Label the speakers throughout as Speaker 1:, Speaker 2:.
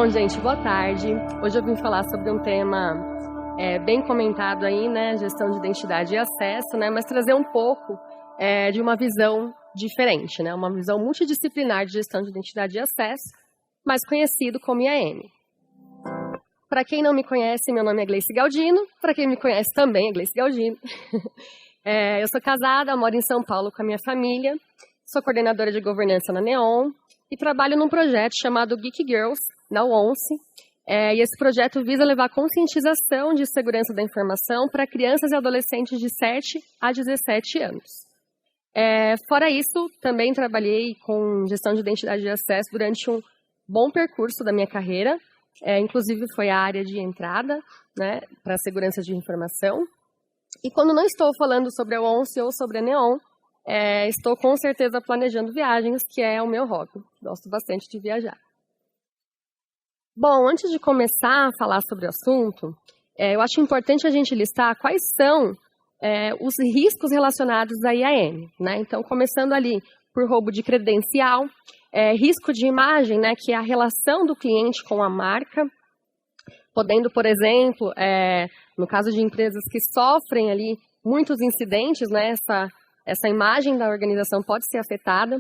Speaker 1: Bom, gente, boa tarde. Hoje eu vim falar sobre um tema bem comentado aí, né, gestão de identidade e acesso, né, mas trazer um pouco de uma visão diferente, né, uma visão multidisciplinar de gestão de identidade e acesso, mais conhecido como IAM. Para quem não me conhece, meu nome é Gleice Galdino. Para quem me conhece também é Gleice Galdino. Eu sou casada, moro em São Paulo com a minha família, sou coordenadora de governança na Neon e trabalho num projeto chamado Geek Girls, na UONCE. E esse projeto visa levar conscientização de segurança da informação para crianças e adolescentes de 7 a 17 anos. Fora isso, também trabalhei com gestão de identidade e acesso durante um bom percurso da minha carreira. Inclusive foi a área de entrada, né, para a segurança de informação. E quando não estou falando sobre a UONCE ou sobre a Neon, estou com certeza planejando viagens, que é o meu hobby. Gosto bastante de viajar. Bom, antes de começar a falar sobre o assunto, eu acho importante a gente listar quais são os riscos relacionados à IAM, né? Então, começando ali por roubo de credencial, risco de imagem, né, que é a relação do cliente com a marca, podendo, por exemplo, no caso de empresas que sofrem ali muitos incidentes, né, essa imagem da organização pode ser afetada.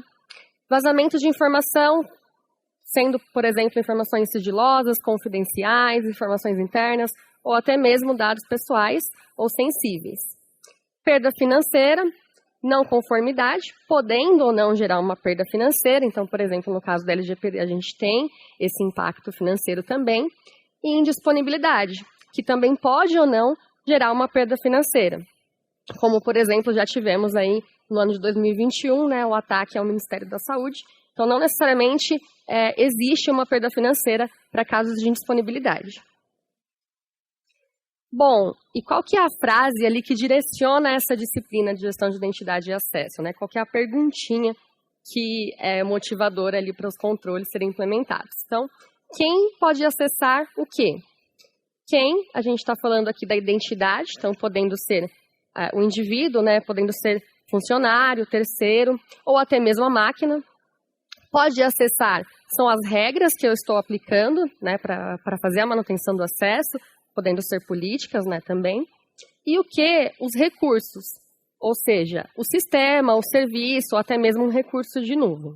Speaker 1: Vazamento de informação, sendo, por exemplo, informações sigilosas, confidenciais, informações internas, ou até mesmo dados pessoais ou sensíveis. Perda financeira, não conformidade, podendo ou não gerar uma perda financeira. Então, por exemplo, no caso da LGPD, a gente tem esse impacto financeiro também. E indisponibilidade, que também pode ou não gerar uma perda financeira. Como, por exemplo, já tivemos aí no ano de 2021, né, o ataque ao Ministério da Saúde. Então, não necessariamente existe uma perda financeira para casos de indisponibilidade. Bom, e qual que é a frase ali que direciona essa disciplina de gestão de identidade e acesso, né? Qual que é a perguntinha que é motivadora ali para os controles serem implementados? Então, quem pode acessar o quê? Quem, a gente está falando aqui da identidade, então podendo ser o indivíduo, né? Podendo ser funcionário, terceiro, ou até mesmo a máquina. Pode acessar, são as regras que eu estou aplicando, né, para fazer a manutenção do acesso, podendo ser políticas, né, também. E o que? Os recursos, ou seja, o sistema, o serviço, ou até mesmo um recurso de nuvem.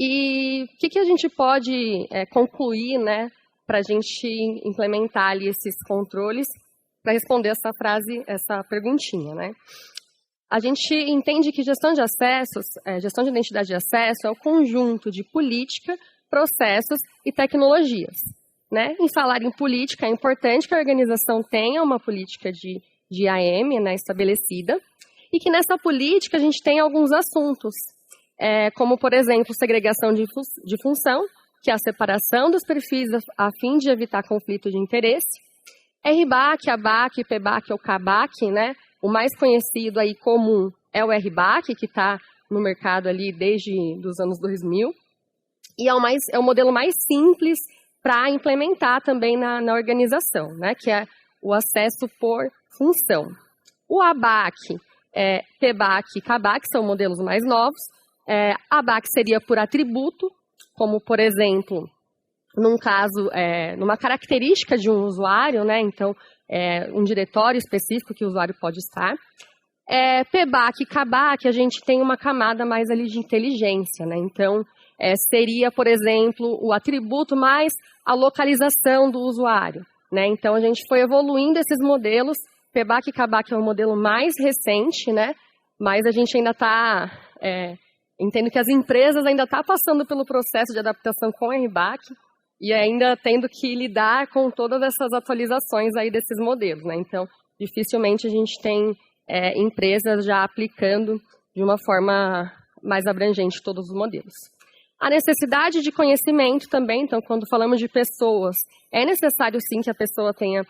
Speaker 1: E o que a gente pode concluir, né, para a gente implementar ali esses controles, para responder essa frase, essa perguntinha, né? A gente entende que gestão de acessos, gestão de identidade de acesso é o conjunto de política, processos e tecnologias. Né? Em falar em política, é importante que a organização tenha uma política de IAM, né, estabelecida, e que nessa política a gente tenha alguns assuntos, como, por exemplo, segregação de função, que é a separação dos perfis a fim de evitar conflito de interesse, RBAC, ABAC, PBAC ou CABAC, né? O mais conhecido aí comum é o RBAC, que está no mercado ali desde os anos 2000, e é o modelo mais simples para implementar também na organização, né, que é o acesso por função. O ABAC, PBAC e CABAC são modelos mais novos. ABAC seria por atributo, como, por exemplo, num caso, numa característica de um usuário, né, então, um diretório específico que o usuário pode estar. PBAC e CABAC, a gente tem uma camada mais ali de inteligência, né, então, seria, por exemplo, o atributo mais a localização do usuário, né? Então, a gente foi evoluindo esses modelos. PBAC e CABAC é um modelo mais recente, né? Mas a gente ainda está... entendo que as empresas ainda estão passando pelo processo de adaptação com o RBAC e ainda tendo que lidar com todas essas atualizações aí desses modelos, né? Então, dificilmente a gente tem empresas já aplicando de uma forma mais abrangente todos os modelos. A necessidade de conhecimento também, então, quando falamos de pessoas, é necessário sim que a pessoa tenha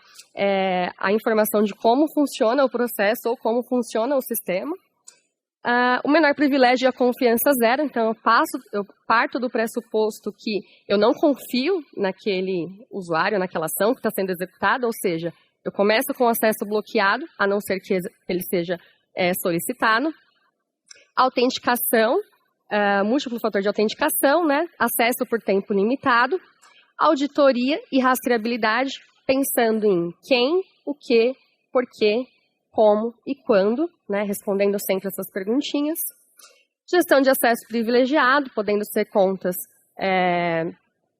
Speaker 1: a informação de como funciona o processo ou como funciona o sistema. O menor privilégio é a confiança zero, então eu parto do pressuposto que eu não confio naquele usuário, naquela ação que está sendo executada, ou seja, eu começo com acesso bloqueado, a não ser que ele seja solicitado. Autenticação, múltiplo fator de autenticação, né? Acesso por tempo limitado, auditoria e rastreabilidade, pensando em quem, o que, por quê, como e quando, né? Respondendo sempre essas perguntinhas. Gestão de acesso privilegiado, podendo ser contas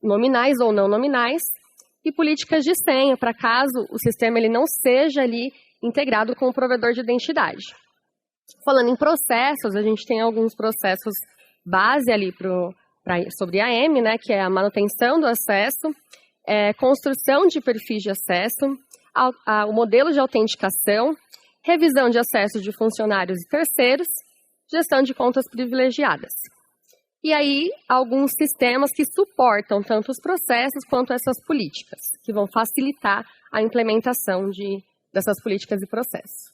Speaker 1: nominais ou não nominais, e políticas de senha, para caso o sistema ele não seja ali integrado com o provedor de identidade. Falando em processos, a gente tem alguns processos base ali sobre IAM, né, que é a manutenção do acesso, construção de perfis de acesso, o modelo de autenticação, revisão de acesso de funcionários e terceiros, gestão de contas privilegiadas. E aí, alguns sistemas que suportam tanto os processos quanto essas políticas, que vão facilitar a implementação dessas políticas e processos.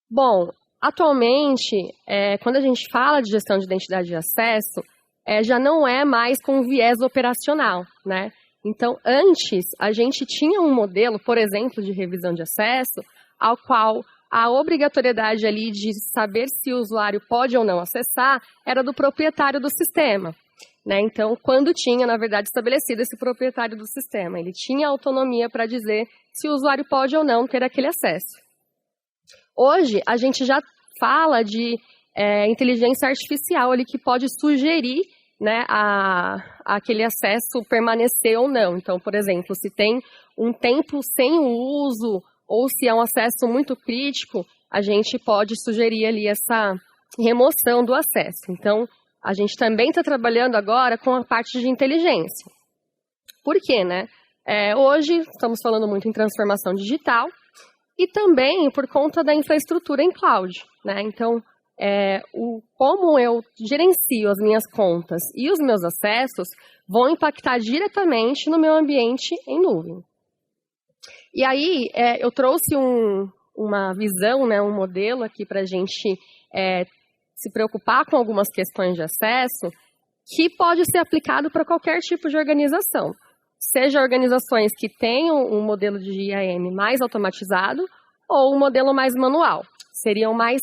Speaker 1: Bom, atualmente, quando a gente fala de gestão de identidade de acesso, já não é mais com viés operacional, né? Então, antes, a gente tinha um modelo, por exemplo, de revisão de acesso, ao qual a obrigatoriedade ali de saber se o usuário pode ou não acessar era do proprietário do sistema, né? Então, quando tinha, na verdade, estabelecido esse proprietário do sistema, ele tinha autonomia para dizer se o usuário pode ou não ter aquele acesso. Hoje, a gente já fala de inteligência artificial ali que pode sugerir, né, aquele acesso permanecer ou não. Então, por exemplo, se tem um tempo sem o uso ou se é um acesso muito crítico, a gente pode sugerir ali essa remoção do acesso. Então, a gente também está trabalhando agora com a parte de inteligência. Por quê, né? Hoje, estamos falando muito em transformação digital e também por conta da infraestrutura em cloud, né? Então, como eu gerencio as minhas contas e os meus acessos vão impactar diretamente no meu ambiente em nuvem. E aí, eu trouxe uma visão, né, um modelo aqui para a gente se preocupar com algumas questões de acesso que pode ser aplicado para qualquer tipo de organização. Seja organizações que tenham um modelo de IAM mais automatizado ou um modelo mais manual. Seriam mais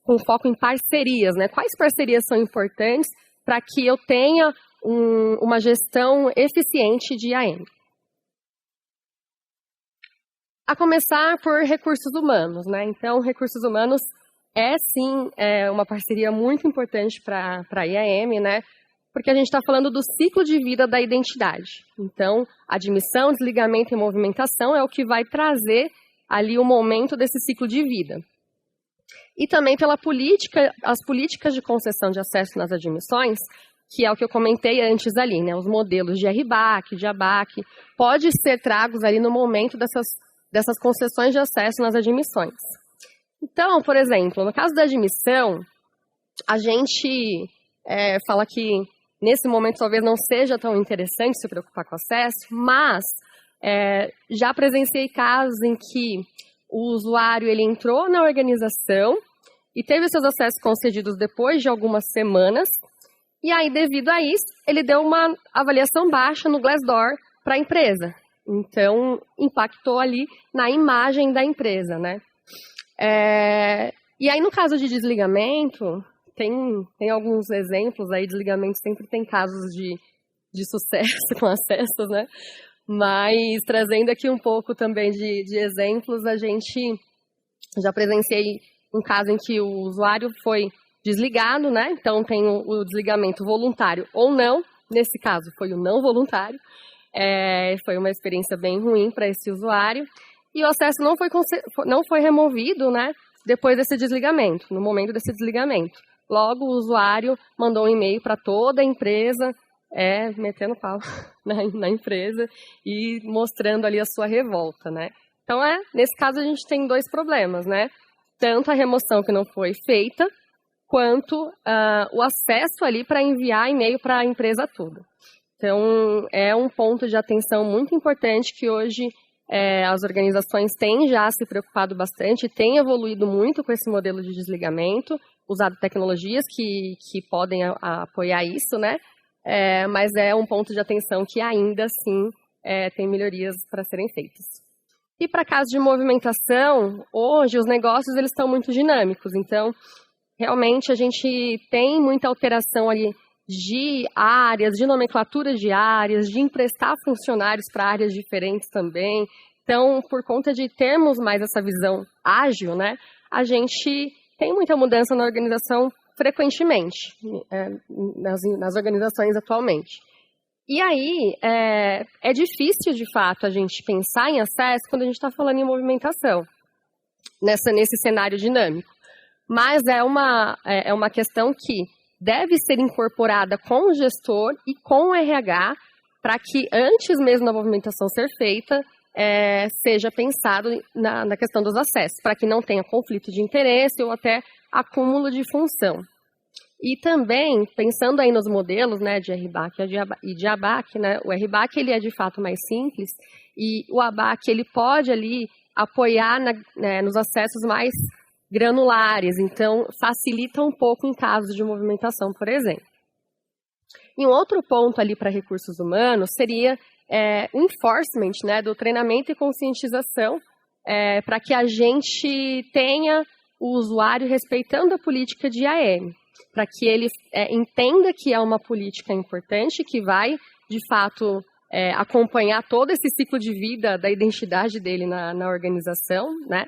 Speaker 1: com foco em parcerias, né? Quais parcerias são importantes para que eu tenha uma gestão eficiente de IAM? A começar por recursos humanos, né? Então, recursos humanos sim uma parceria muito importante para a IAM, né? Porque a gente está falando do ciclo de vida da identidade. Então, admissão, desligamento e movimentação é o que vai trazer ali o momento desse ciclo de vida. E também pela as políticas de concessão de acesso nas admissões, que é o que eu comentei antes ali, né? Os modelos de RBAC, de ABAC, pode ser tragos ali no momento dessas concessões de acesso nas admissões. Então, por exemplo, no caso da admissão, a gente fala que nesse momento talvez não seja tão interessante se preocupar com acesso, mas já presenciei casos em que o usuário ele entrou na organização e teve seus acessos concedidos depois de algumas semanas, e aí, devido a isso, ele deu uma avaliação baixa no Glassdoor para a empresa. Então, impactou ali na imagem da empresa, né? E aí, no caso de desligamento, tem alguns exemplos aí, desligamento sempre tem casos de sucesso com acessos, né? Mas, trazendo aqui um pouco também de exemplos, a gente já presenciei um caso em que o usuário foi desligado, né? Então, tem o desligamento voluntário ou não. Nesse caso, foi o não voluntário. Foi uma experiência bem ruim para esse usuário. E o acesso não foi removido, né? Depois desse desligamento, no momento desse desligamento. Logo, o usuário mandou um e-mail para toda a empresa, metendo pau na empresa e mostrando ali a sua revolta, né? Então, nesse caso, a gente tem dois problemas, né? Tanto a remoção que não foi feita, quanto o acesso ali para enviar e-mail para a empresa toda. Então, é um ponto de atenção muito importante que hoje as organizações têm já se preocupado bastante, têm evoluído muito com esse modelo de desligamento, usado tecnologias que podem apoiar isso, né? Mas é um ponto de atenção que ainda assim tem melhorias para serem feitas. E para casos de movimentação, hoje os negócios eles estão muito dinâmicos, então realmente a gente tem muita alteração ali de áreas, de nomenclatura de áreas, de emprestar funcionários para áreas diferentes também. Então, por conta de termos mais essa visão ágil, né, a gente tem muita mudança na organização frequentemente, nas organizações atualmente. E aí, é difícil, de fato, a gente pensar em acesso quando a gente está falando em movimentação, nesse cenário dinâmico. Mas é uma questão que deve ser incorporada com o gestor e com o RH para que, antes mesmo da movimentação ser feita, seja pensado na questão dos acessos, para que não tenha conflito de interesse ou até acúmulo de função. E também, pensando aí nos modelos, né, de RBAC e de ABAC, né, o RBAC ele é de fato mais simples e o ABAC ele pode ali apoiar nos acessos mais granulares, então facilita um pouco em casos de movimentação, por exemplo. E um outro ponto ali para recursos humanos seria o enforcement, né, do treinamento e conscientização para que a gente tenha o usuário respeitando a política de IAM, para que ele entenda que é uma política importante, que vai, de fato, acompanhar todo esse ciclo de vida da identidade dele na organização, né?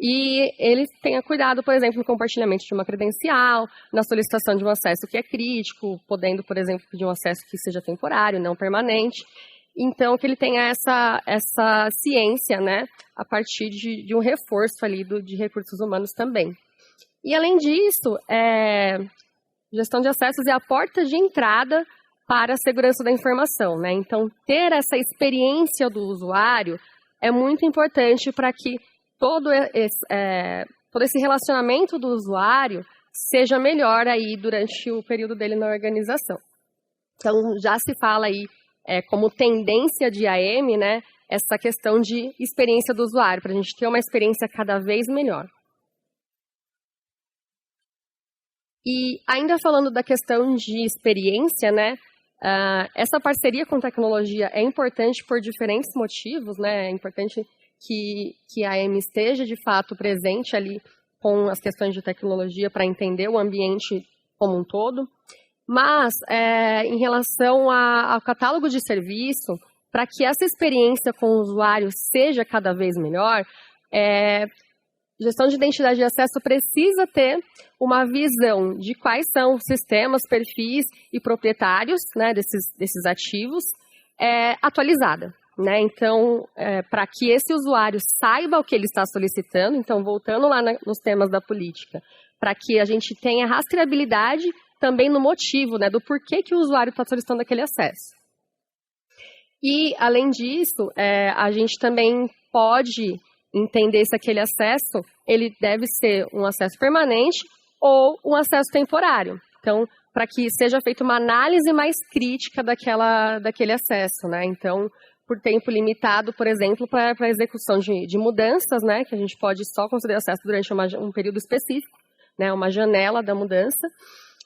Speaker 1: E ele tenha cuidado, por exemplo, no compartilhamento de uma credencial, na solicitação de um acesso que é crítico, podendo, por exemplo, pedir um acesso que seja temporário, não permanente. Então, que ele tenha essa ciência, né, a partir de um reforço ali de recursos humanos também. E, além disso, gestão de acessos é a porta de entrada para a segurança da informação, né? Então, ter essa experiência do usuário é muito importante para que todo esse relacionamento do usuário seja melhor aí durante o período dele na organização. Então, já se fala aí como tendência de IAM, né, essa questão de experiência do usuário, para a gente ter uma experiência cada vez melhor. E ainda falando da questão de experiência, né, essa parceria com tecnologia é importante por diferentes motivos, né, é importante que a IAM esteja, de fato, presente ali com as questões de tecnologia para entender o ambiente como um todo. Mas, em relação ao catálogo de serviço, para que essa experiência com o usuário seja cada vez melhor, gestão de identidade e acesso precisa ter uma visão de quais são os sistemas, perfis e proprietários, né, desses ativos atualizada. Né? Então, para que esse usuário saiba o que ele está solicitando, então, voltando lá nos temas da política, para que a gente tenha rastreabilidade também no motivo, né, do porquê que o usuário está solicitando aquele acesso. E, além disso, a gente também pode entender se aquele acesso ele deve ser um acesso permanente ou um acesso temporário. Então, para que seja feita uma análise mais crítica daquele acesso, né? Então, por tempo limitado, por exemplo, para a execução de mudanças, né? Que a gente pode só conceder acesso durante um período específico, né? Uma janela da mudança.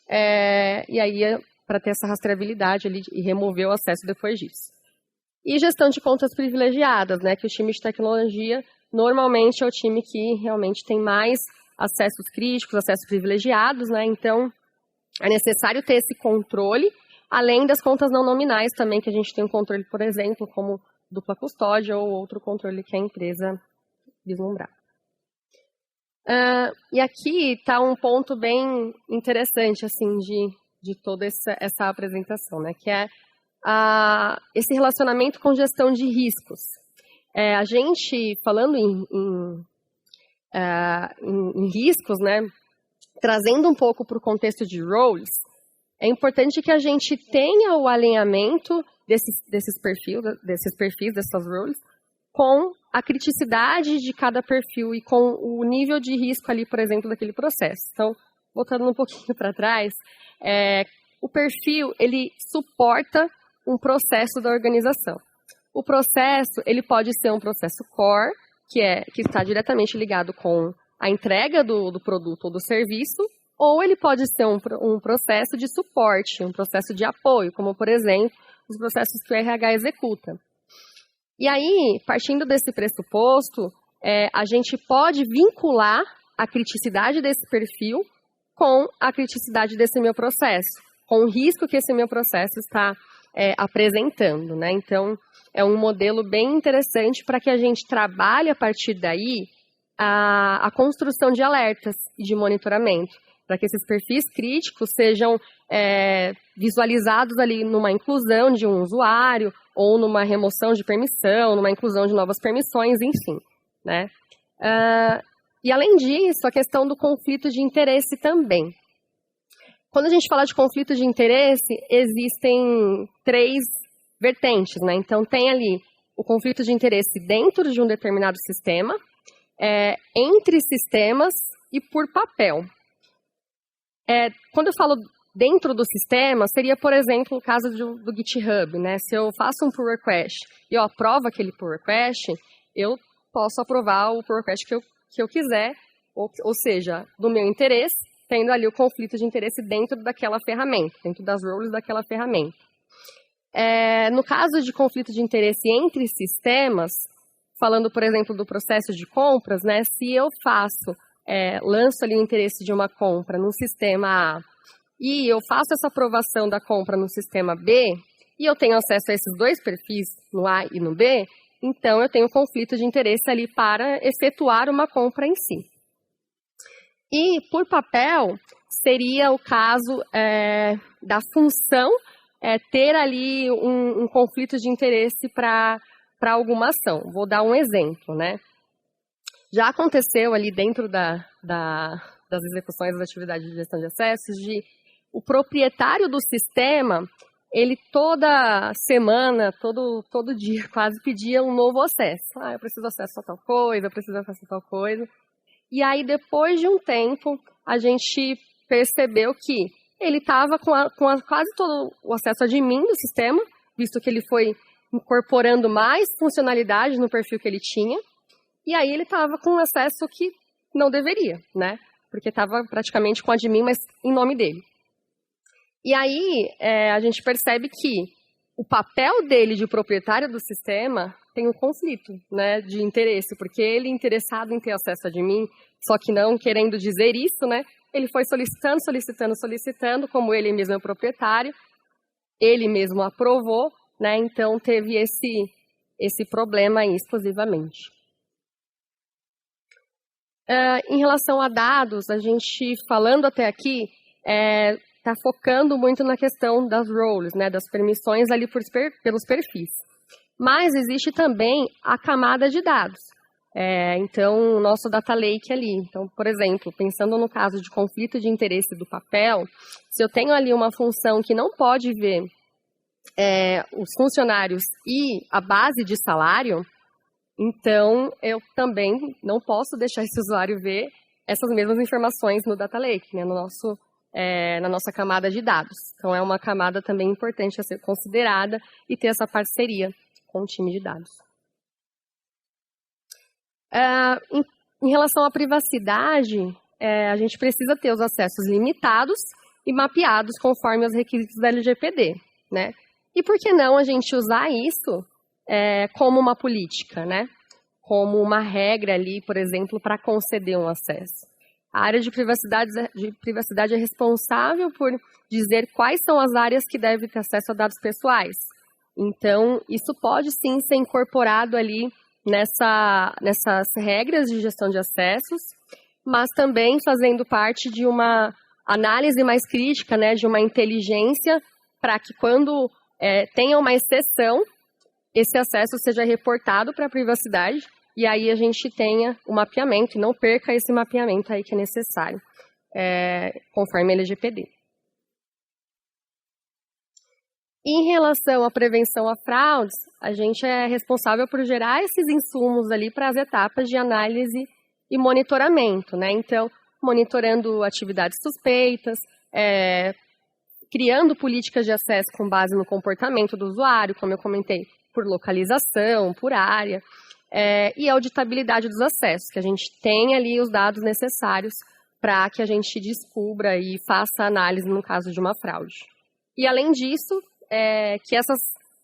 Speaker 1: E aí, para ter essa rastreabilidade ali e remover o acesso depois disso. E gestão de contas privilegiadas, né? Que o time de tecnologia normalmente é o time que realmente tem mais acessos críticos, acessos privilegiados, né? Então, é necessário ter esse controle, além das contas não nominais também, que a gente tem um controle, por exemplo, como dupla custódia ou outro controle que a empresa vislumbrar. E aqui está um ponto bem interessante assim, de toda essa apresentação, né? Que é esse relacionamento com gestão de riscos. A gente, falando em riscos, né, trazendo um pouco para o contexto de roles, é importante que a gente tenha o alinhamento desses perfis, dessas roles, com a criticidade de cada perfil e com o nível de risco ali, por exemplo, daquele processo. Então, voltando um pouquinho para trás, o perfil, ele suporta um processo da organização. O processo, ele pode ser um processo core, que está diretamente ligado com a entrega do produto ou do serviço, ou ele pode ser um processo de suporte, um processo de apoio, como, por exemplo, os processos que o RH executa. E aí, partindo desse pressuposto, a gente pode vincular a criticidade desse perfil com a criticidade desse meu processo, com o risco que esse meu processo está apresentando, né? Então, é um modelo bem interessante para que a gente trabalhe a partir daí a construção de alertas e de monitoramento, para que esses perfis críticos sejam visualizados ali numa inclusão de um usuário, ou numa remoção de permissão, numa inclusão de novas permissões, enfim, né? E além disso, a questão do conflito de interesse também. Quando a gente fala de conflito de interesse, existem 3 vertentes, né? Então, tem ali o conflito de interesse dentro de um determinado sistema, entre sistemas e por papel. Quando eu falo dentro do sistema, seria, por exemplo, o caso do GitHub, né? Se eu faço um pull request e eu aprovo aquele pull request, eu posso aprovar o pull request que eu quiser, ou seja, do meu interesse, tendo ali o conflito de interesse dentro daquela ferramenta, dentro das roles daquela ferramenta. No caso de conflito de interesse entre sistemas, falando, por exemplo, do processo de compras, né? Se eu lanço ali o interesse de uma compra no sistema A e eu faço essa aprovação da compra no sistema B e eu tenho acesso a esses 2 perfis, no A e no B, então eu tenho conflito de interesse ali para efetuar uma compra em si. E por papel, seria o caso da função ter ali um conflito de interesse para alguma ação. Vou dar um exemplo, né? Já aconteceu ali dentro das execuções das atividades de gestão de acessos, o proprietário do sistema, ele toda semana, todo dia quase, pedia um novo acesso. Eu preciso acesso a tal coisa, eu preciso acesso a tal coisa. E aí, depois de um tempo, a gente percebeu que ele estava com quase todo o acesso admin do sistema, visto que ele foi incorporando mais funcionalidades no perfil que ele tinha, e aí ele estava com acesso que não deveria, né? Porque estava praticamente com o admin, mas em nome dele. E aí a gente percebe que o papel dele de proprietário do sistema tem um conflito, né, de interesse, porque ele interessado em ter acesso a admin, só que não querendo dizer isso, né? Ele foi solicitando, como ele mesmo é o proprietário, ele mesmo aprovou, né? Então teve esse problema aí exclusivamente. Em relação a dados, a gente, falando até aqui, está focando muito na questão das roles, né, das permissões ali pelos perfis. Mas existe também a camada de dados. Então, o nosso data lake ali. Então, por exemplo, pensando no caso de conflito de interesse do papel, se eu tenho ali uma função que não pode ver os funcionários e a base de salário, então eu também não posso deixar esse usuário ver essas mesmas informações no data lake, né, na nossa camada de dados. Então, é uma camada também importante a ser considerada e ter essa parceria com o time de dados. Em relação à privacidade, a gente precisa ter os acessos limitados e mapeados conforme os requisitos da LGPD, né? E por que não a gente usar isso como uma política, né? Como uma regra ali, por exemplo, para conceder um acesso. A área de privacidade é responsável por dizer quais são as áreas que devem ter acesso a dados pessoais. Então, isso pode sim ser incorporado ali nessas regras de gestão de acessos, mas também fazendo parte de uma análise mais crítica, né, de uma inteligência, para que quando tenha uma exceção, esse acesso seja reportado para a privacidade, e aí a gente tenha o mapeamento, e não perca esse mapeamento aí que é necessário, conforme a LGPD. Em relação à prevenção a fraudes, a gente é responsável por gerar esses insumos ali para as etapas de análise e monitoramento, né? Então, monitorando atividades suspeitas, criando políticas de acesso com base no comportamento do usuário, como eu comentei, por localização, por área, e auditabilidade dos acessos, que a gente tenha ali os dados necessários para que a gente descubra e faça análise no caso de uma fraude. E, além disso, que essas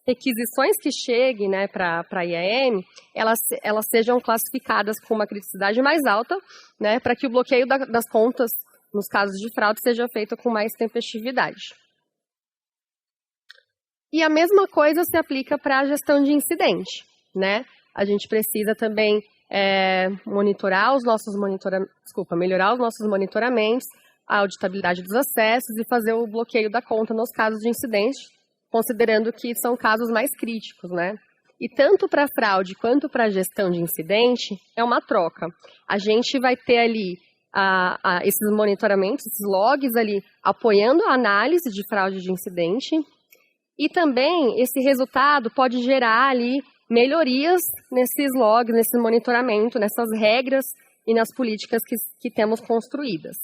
Speaker 1: requisições que cheguem, né, para a IAM, elas sejam classificadas com uma criticidade mais alta, né, para que o bloqueio das contas nos casos de fraude, seja feita com mais tempestividade. E a mesma coisa se aplica para a gestão de incidente, né? A gente precisa também melhorar os nossos monitoramentos, a auditabilidade dos acessos e fazer o bloqueio da conta nos casos de incidente, considerando que são casos mais críticos, né? E tanto para fraude quanto para gestão de incidente, é uma troca. A gente vai ter ali esses monitoramentos, esses logs ali, apoiando a análise de fraude de incidente, e também esse resultado pode gerar ali melhorias nesses logs, nesse monitoramento, nessas regras e nas políticas que temos construídas.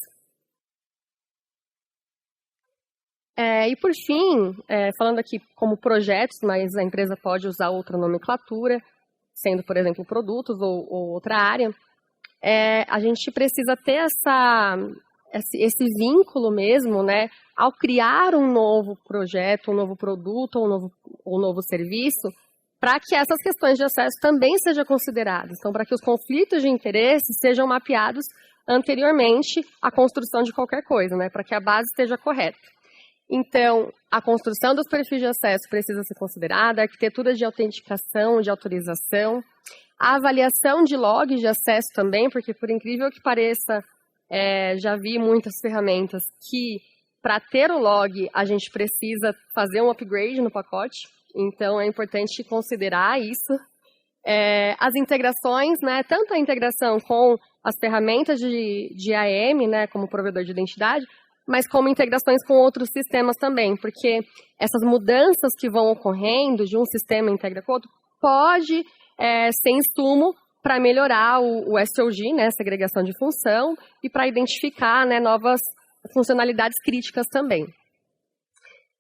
Speaker 1: E por fim, falando aqui como projetos, mas a empresa pode usar outra nomenclatura, sendo, por exemplo, produtos ou outra área, a gente precisa ter esse vínculo mesmo, né, ao criar um novo projeto, um novo produto ou um novo serviço, para que essas questões de acesso também sejam consideradas. Então, para que os conflitos de interesse sejam mapeados anteriormente à construção de qualquer coisa, né, para que a base esteja correta. Então, a construção dos perfis de acesso precisa ser considerada, a arquitetura de autenticação, de autorização, a avaliação de logs de acesso também, porque, por incrível que pareça, já vi muitas ferramentas que, para ter o log, a gente precisa fazer um upgrade no pacote, então é importante considerar isso. As integrações, né, tanto a integração com as ferramentas de AEM, né, como provedor de identidade, mas como integrações com outros sistemas também, porque essas mudanças que vão ocorrendo de um sistema integra com o outro pode ser insumo para melhorar o SOG, né, segregação de função, e para identificar, né, novas funcionalidades críticas também.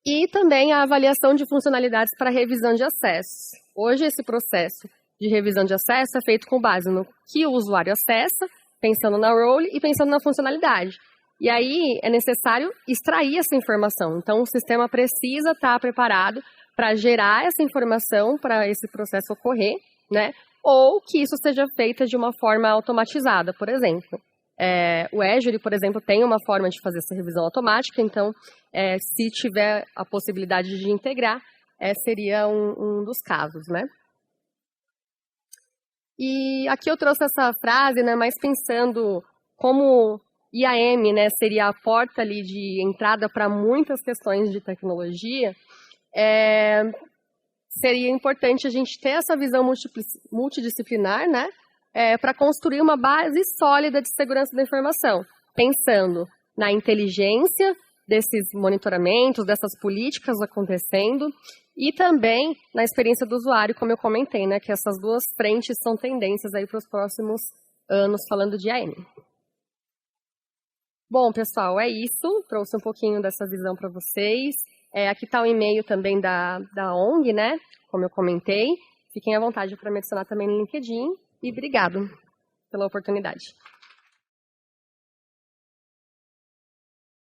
Speaker 1: E também a avaliação de funcionalidades para revisão de acesso. Hoje esse processo de revisão de acesso é feito com base no que o usuário acessa, pensando na role e pensando na funcionalidade. E aí é necessário extrair essa informação. Então, o sistema precisa estar preparado para gerar essa informação para esse processo ocorrer, né? Ou que isso seja feito de uma forma automatizada, por exemplo. O Azure, por exemplo, tem uma forma de fazer essa revisão automática, então, se tiver a possibilidade de integrar, seria um dos casos, né? E aqui eu trouxe essa frase, né, mais pensando como IAM, né, seria a porta ali de entrada para muitas questões de tecnologia, seria importante a gente ter essa visão multidisciplinar, né, para construir uma base sólida de segurança da informação, pensando na inteligência desses monitoramentos, dessas políticas acontecendo, e também na experiência do usuário, como eu comentei, né, que essas duas frentes são tendências aí para os próximos anos falando de IAM. Bom, pessoal, é isso. Trouxe um pouquinho dessa visão para vocês. Aqui está o e-mail também da ONG, né? Como eu comentei. Fiquem à vontade para me adicionar também no LinkedIn. E obrigado pela oportunidade.